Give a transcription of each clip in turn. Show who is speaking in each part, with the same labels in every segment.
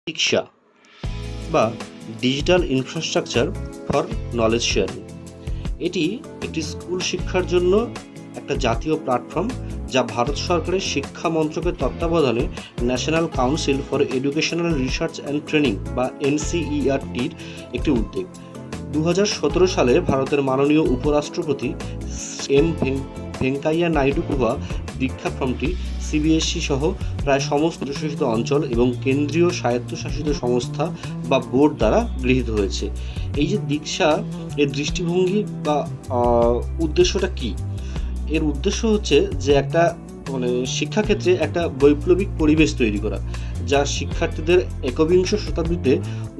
Speaker 1: দীক্ষা বা digital infrastructure for knowledge sharing, এটি একটি স্কুল শিক্ষার জন্য একটা জাতীয় প্ল্যাটফর্ম যা ভারত সরকারের শিক্ষা মন্ত্রকের তত্ত্বাবধানে national council for educational research and training বা NCERTর একটি উদ্যোগ। 2017 সালে ভারতের মাননীয় উপরাষ্ট্রপতি এম ভেঙ্কাইয়া নাইডু দীক্ষা ফর্মটি CBSE সহ প্রায় সমস্ত কেন্দ্রশাসিত অঞ্চল এবং কেন্দ্রীয় স্বায়ত্তশাসিত সংস্থা বা বোর্ড দ্বারা গৃহীত হয়েছে। এই যে দীক্ষা, এর দৃষ্টিভঙ্গি বা উদ্দেশ্যটা কি? এর উদ্দেশ্য হচ্ছে যে একটা শিক্ষাক্ষেত্রে একটা বৈপ্লবিক পরিবেশ তৈরি করা, যা শিক্ষার্থীদের একবিংশ শতাব্দীতে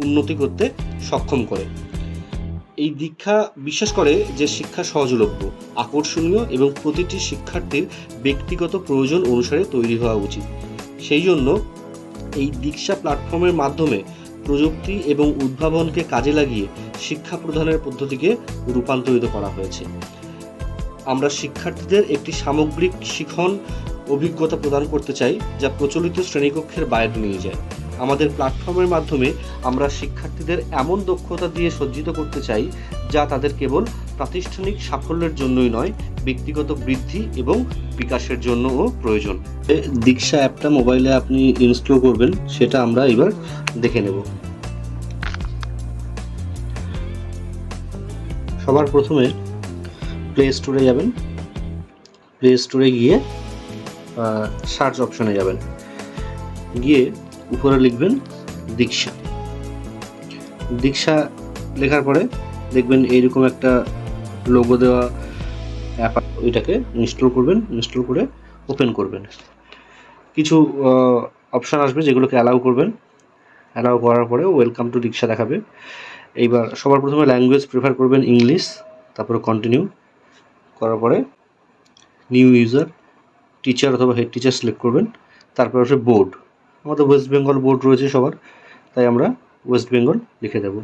Speaker 1: উন্নতি করতে সক্ষম করে। এই দীক্ষা বিশ্বাস করে যে শিক্ষা সহজলভ্য, আকর্ষণীয় এবং প্রতিটি শিক্ষার্থীর ব্যক্তিগত প্রয়োজন অনুসারে তৈরি হওয়া উচিত। সেই জন্য এই দীক্ষা প্ল্যাটফর্মের মাধ্যমে প্রযুক্তি এবং উদ্ভাবনকে কাজে লাগিয়ে শিক্ষা প্রদানের পদ্ধতিকে রূপান্তরিত করা হয়েছে। আমরা শিক্ষার্থীদের একটি সামগ্রিক শিখন অভিজ্ঞতা প্রদান করতে চাই, যা প্রচলিত শ্রেণীকক্ষের বাইরে নিয়ে যায়। আমাদের প্ল্যাটফর্মের মাধ্যমে আমরা শিক্ষার্থীদের এমন দক্ষতা দিয়ে সজ্জিত করতে চাই যা তাদের কেবল প্রাতিষ্ঠানিক সাফল্যের জন্যই নয়, ব্যক্তিগত বৃদ্ধি এবং বিকাশের জন্যও প্রয়োজন। দীক্ষা অ্যাপটা মোবাইলে আপনি ইনস্টল করবেন, সেটা আমরা এবার দেখে নেব। সবার প্রথমে প্লে স্টোরে যাবেন। প্লে স্টোরে গিয়ে সার্চ অপশনে যাবেন, গিয়ে উপরে লিখবেন দীক্ষা। দীক্ষা লেখার পরে দেখবেন এইরকম একটা লোগো দেওয়া অ্যাপ, ওইটাকে ইনস্টল করবেন। ইনস্টল করে ওপেন করবেন। কিছু অপশান আসবে যেগুলোকে অ্যালাউ করবেন। অ্যালাউ করার পরে ওয়েলকাম টু দীক্ষা দেখাবে। এইবার সবার প্রথমে ল্যাঙ্গুয়েজ প্রেফার করবেন ইংলিশ, তারপরে কন্টিনিউ করার পরে নিউ ইউজার, টিচার অথবা হেড টিচার সিলেক্ট করবেন। তারপরে হচ্ছে বোর্ড, আমাদের ওয়েস্ট বেঙ্গল বোর্ড রয়েছে সবার, তাই আমরা ওয়েস্ট বেঙ্গল লিখে দেব।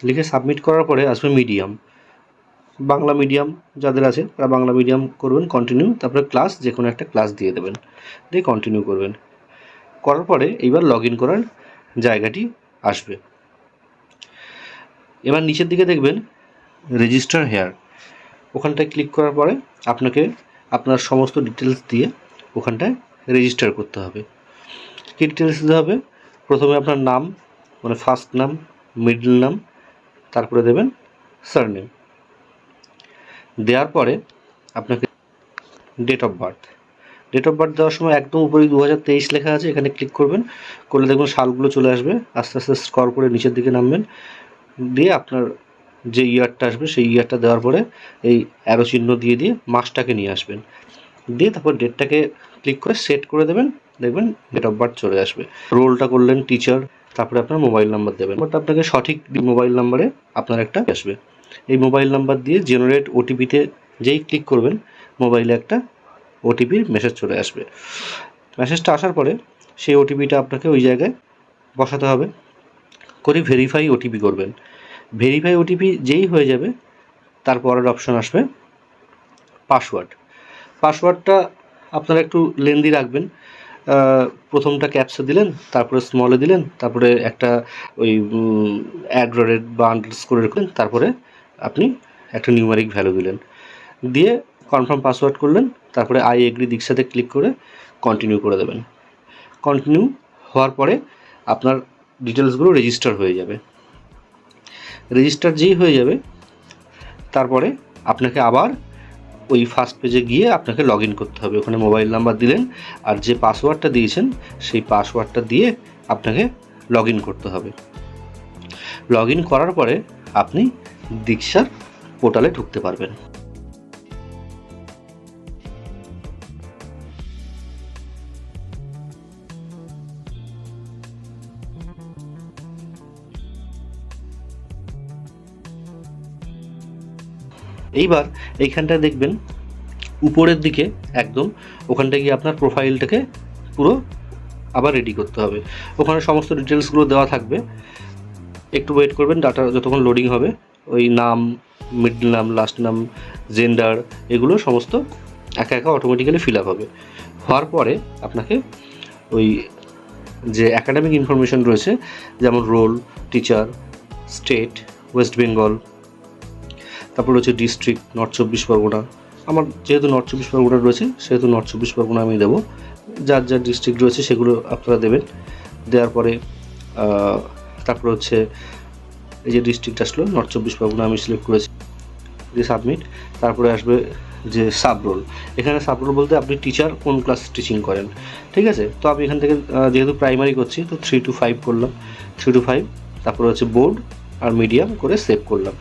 Speaker 1: লিখে সাবমিট করার পরে আসবে মিডিয়াম, বাংলা মিডিয়াম যাদের আছে তারা বাংলা মিডিয়াম করবেন। কন্টিনিউ, তারপরে ক্লাস, যে কোনো একটা ক্লাস দিয়ে দেবেন, দিয়ে কন্টিনিউ করবেন। করার পরে এইবার লগ ইন করার জায়গাটি আসবে। এবার নিচের দিকে দেখবেন রেজিস্টার হেয়ার, ওখানটায় ক্লিক করার পরে আপনাকে আপনার সমস্ত ডিটেলস দিয়ে ওখানটায় রেজিস্টার করতে হবে। কী ডিটেলস দিতে হবে? প্রথমে আপনার নাম, মানে ফার্স্ট নাম, মিডল নাম, তারপরে দেবেন সারনেম। দেওয়ার পরে আপনাকে ডেট অফ বার্থ দেওয়ার সময় একদম উপরে 2023 লেখা আছে, এখানে ক্লিক করবেন। করলে দেখবেন সালগুলো চলে আসবে। আস্তে আস্তে স্ক্রল করে নিচের দিকে নামবেন, দিয়ে আপনার যে ইয়ারটা আসবে সেই ইয়ারটা দেওয়ার পরে এই অ্যারো চিহ্ন দিয়ে মাসটাকে নিয়ে আসবেন, দিয়ে তারপর ডেটটাকে ক্লিক করে সেট করে দেবেন। দেখবেন ডেট অফ বার্থ চলে আসবে। রোলটা করলেন টিচার, তারপরে আপনার মোবাইল নাম্বার দেবেন। বাট আপনাকে সঠিক মোবাইল নাম্বারে আপনার একটা আসবে। এই মোবাইল নাম্বার দিয়ে জেনারেট ওটিপিতে যেই ক্লিক করবেন, মোবাইলে একটা ওটিপির মেসেজ চলে আসবে। মেসেজটা আসার পরে সেই ওটিপিটা আপনাকে ওই জায়গায় বসাতে হবে, করে ভেরিফাই ওটিপি করবেন। ভেরিফাই ওটিপি যেই হয়ে যাবে, তারপরের অপশন আসবে পাসওয়ার্ডটা আপনারা একটু লেন্দি রাখবেন। প্রথমটা ক্যাপসা দিলেন, তারপরে স্মলে দিলেন, তারপরে একটা ওই @ বা আন্ডারস্কোর রাখলেন, তারপরে আপনি একটা নিউমারিক ভ্যালু দিলেন, দিয়ে কনফার্ম পাসওয়ার্ড করলেন। তারপরে আই এগ্রি দীক্ষাতে ক্লিক করে কন্টিনিউ করে দেবেন। কন্টিনিউ হওয়ার পরে আপনার ডিটেলসগুলো রেজিস্টার হয়ে যাবে। রেজিস্টার যেই হয়ে যাবে, তারপরে আপনাকে আবার ওই ফার্স্ট পেজে গিয়ে আপনাকে লগ ইন করতে হবে। ওখানে মোবাইল নাম্বার দিলেন, আর যে পাসওয়ার্ডটা দিয়েছেন সেই পাসওয়ার্ডটা দিয়ে আপনাকে লগ ইন করতে হবে। লগ ইন করার পরে আপনি দীক্ষার পোর্টালে ঢুকতে পারবেন। এইবার এইখানটায় দেখবেন উপরের দিকে একদম, ওখানটায় গিয়ে আপনার প্রোফাইলটাকে পুরো আবার রেডি করতে হবে। ওখানে সমস্ত ডিটেলসগুলো দেওয়া থাকবে। একটু ওয়েট করবেন, ডাটা যতক্ষণ লোডিং হবে। ওই নাম, মিডল নাম, লাস্ট নাম, জেন্ডার, এগুলো সমস্ত একা একা অটোমেটিক্যালি ফিল আপ হবে। হওয়ার পরে আপনাকে ওই যে অ্যাকাডেমিক ইনফরমেশন রয়েছে, যেমন roll, teacher, state, West Bengal, তারপর রয়েছে ডিস্ট্রিক্ট, নর্থ 24 পরগনা। আমার যেহেতু নর্থ 24 পরগনা রয়েছে সেহেতু নর্থ 24 পরগনা আমি দেবো। যার যার ডিস্ট্রিক্ট রয়েছে সেগুলো আপনারা দেবেন। দেওয়ার পরে তারপর হচ্ছে এই যে ডিস্ট্রিক্ট আসলো নর্থ 24 পরগনা আমি সিলেক্ট করেছি, যে সাবমিট। তারপরে আসবে যে সাব রোল। এখানে সাব রোল বলতে আপনি টিচার কোন ক্লাস টিচিং করেন, ঠিক আছে। তো আমি এখান থেকে যেহেতু প্রাইমারি করছি তো 3 to 5 করলাম, 3 to 5। তারপরে হচ্ছে বোর্ড আর মিডিয়াম করে সেভ করলাম।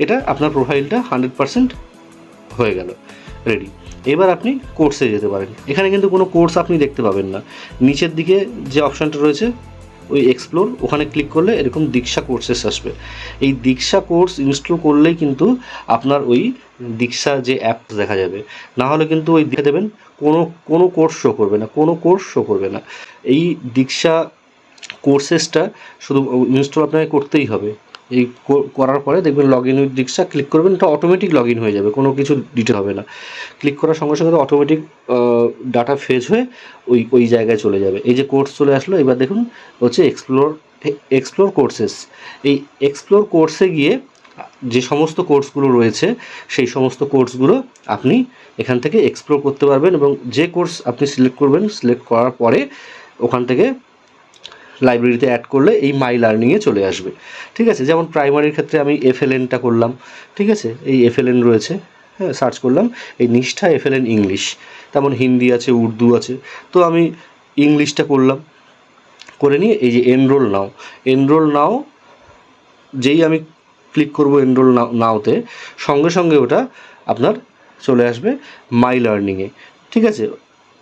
Speaker 1: এটা আপনার প্রোফাইলটা 100% হয়ে গেল, রেডি। এবার আপনি কোর্সে যেতে পারেন। এখানে কিন্তু কোনো কোর্স আপনি দেখতে পাবেন না। নিচের দিকে যে অপশানটা রয়েছে ওই এক্সপ্লোর, ওখানে ক্লিক করলে এরকম দীক্ষা কোর্সেস আসবে। এই দীক্ষা কোর্স ইনস্টল করলেই কিন্তু আপনার ওই দীক্ষা যে অ্যাপ দেখা যাবে। না হলে কিন্তু ওই দেখে দেবেন কোনো কোর্স শো করবে না, কোনো কোর্স শো করবে না। এই দীক্ষা কোর্সেসটা শুধু ইনস্টল আপনাকে করতেই হবে। এই করার পরে দেখবেন লগ ইন উইথ দীক্ষা ক্লিক করবেন, এটা অটোমেটিক লগ ইন হয়ে যাবে, কোনো কিছু দিতে হবে না। ক্লিক করার সঙ্গে সঙ্গে অটোমেটিক ডাটা ফেজ হয়ে ওই জায়গায় চলে যাবে। এই যে কোর্স চলে আসলো, এবার দেখুন হচ্ছে এক্সপ্লোর কোর্সেস। এই এক্সপ্লোর কোর্সে গিয়ে যে সমস্ত কোর্সগুলো রয়েছে সেই সমস্ত কোর্সগুলো আপনি এখান থেকে এক্সপ্লোর করতে পারবেন, এবং যে কোর্স আপনি সিলেক্ট করবেন, সিলেক্ট করার পরে ওখান থেকে লাইব্রেরিতে অ্যাড করলে এই মাই লার্নিংয়ে চলে আসবে, ঠিক আছে। যেমন প্রাইমারির ক্ষেত্রে আমি FLNটা করলাম, ঠিক আছে। এই FLN রয়েছে, হ্যাঁ, সার্চ করলাম এই নিষ্ঠা FLN ইংলিশ। তেমন হিন্দি আছে, উর্দু আছে, তো আমি ইংলিশটা করলাম। করে নিয়ে এই যে এনরোল নাও যেই আমি ক্লিক করব এনরোল নাওতে, সঙ্গে সঙ্গে ওটা আপনার চলে আসবে মাই লার্নিংয়ে, ঠিক আছে।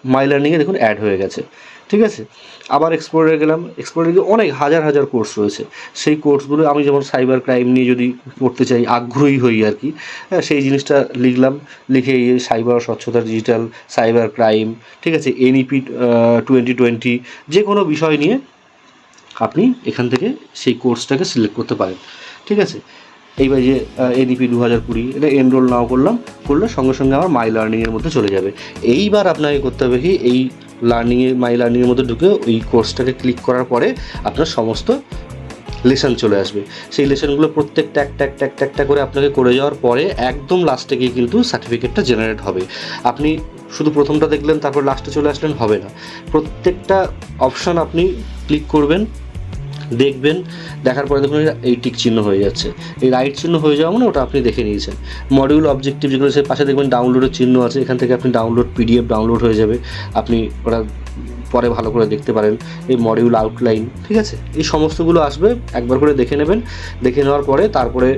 Speaker 1: মাই লার্নিংয়ে দেখুন অ্যাড হয়ে গেছে, ঠিক আছে। আবার এক্সপ্লোরে গেলাম, এক্সপ্লোরে গিয়ে অনেক হাজার কোর্স রয়েছে। সেই কোর্সগুলো আমি যেমন সাইবার ক্রাইম নিয়ে যদি পড়তে চাই, আগ্রহী হই আর কি, হ্যাঁ, সেই জিনিসটা লিখলাম। লিখে সাইবার স্বচ্ছতা, ডিজিটাল, সাইবার ক্রাইম, ঠিক আছে, NEP 2020, যে কোনো বিষয় নিয়ে আপনি এখান থেকে সেই কোর্সটাকে সিলেক্ট করতে পারেন, ঠিক আছে। এইবার যে NEP 2020, এটা এনরোল নাও করলে সঙ্গে সঙ্গে আমার মাই লার্নিংয়ের মধ্যে চলে যাবে। এইবার আপনাকে করতে হবে কি, এই মাই লার্নিংয়ের মধ্যে ঢুকে ওই কোর্সটাকে ক্লিক করার পরে আপনার সমস্ত লেসন চলে আসবে। সেই লেসনগুলো প্রত্যেকটা একটা করে আপনাকে করে যাওয়ার পরে একদম লাস্টে গিয়ে কিন্তু সার্টিফিকেটটা জেনারেট হবে। আপনি শুধু প্রথমটা দেখলেন তারপর লাস্টে চলে আসলেন, হবে না। প্রত্যেকটা অপশান আপনি ক্লিক করবেন, দেখবেন, দেখার পরে দেখুন এই টিক চিহ্ন হয়ে যাচ্ছে। এই রাইট চিহ্ন হয়ে যাওয়া মানে ওটা আপনি দেখে নিয়েছেন। মডিউল অবজেক্টিভ যেগুলো সে পাশে দেখবেন ডাউনলোডের চিহ্ন আছে, এখান থেকে আপনি PDF ডাউনলোড হয়ে যাবে, আপনি ওটা পরে ভালো করে দেখতে পারেন। এই মডিউল আউটলাইন, ঠিক আছে, এই সমস্তগুলো আসবে, একবার করে দেখে নেবেন। দেখে নেওয়ার পরে তারপরে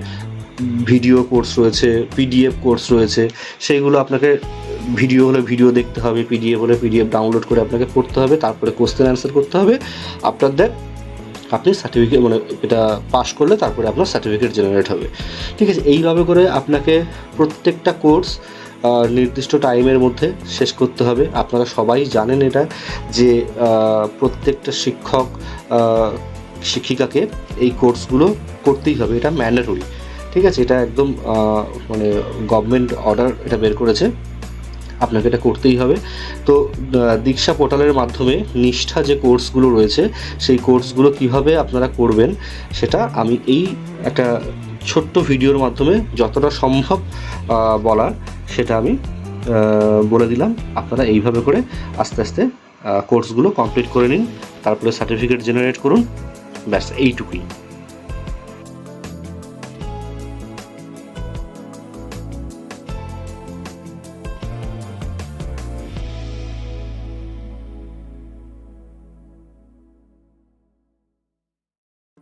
Speaker 1: ভিডিও কোর্স রয়েছে, PDF কোর্স রয়েছে, সেইগুলো আপনাকে ভিডিও হলে ভিডিও দেখতে হবে, PDF হলে PDF ডাউনলোড করে আপনাকে পড়তে হবে, তারপরে কোশ্চেন অ্যান্সার করতে হবে। আফটার দ্যাট আপনি সার্টিফিকেট, মানে এটা পাস করলে তারপরে আপনার সার্টিফিকেট জেনারেট হবে, ঠিক আছে। এইভাবে করে আপনাকে প্রত্যেকটা কোর্স নির্দিষ্ট টাইমের মধ্যে শেষ করতে হবে। আপনারা সবাই জানেন এটা, যে প্রত্যেকটা শিক্ষক শিক্ষিকাকে এই কোর্সগুলো করতেই হবে, এটা ম্যান্ডেটরি, ঠিক আছে। এটা একদম মানে গভর্নমেন্ট অর্ডার এটা বের করেছে, আপনাকে এটা করতেই হবে। তো দীক্ষা পোর্টালের মাধ্যমে নিষ্ঠা যে কোর্সগুলো রয়েছে সেই কোর্সগুলো কীভাবে আপনারা করবেন সেটা আমি এই একটা ছোট্ট ভিডিওর মাধ্যমে যতটা সম্ভব বলার সেটা আমি বলে দিলাম। আপনারা এইভাবে করে আস্তে আস্তে কোর্সগুলো কমপ্লিট করে নিন, তারপরে সার্টিফিকেট জেনারেট করুন, ব্যাস এইটুকুই।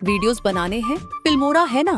Speaker 2: वीडियोस बनाने हैं, फिल्मोरा है ना।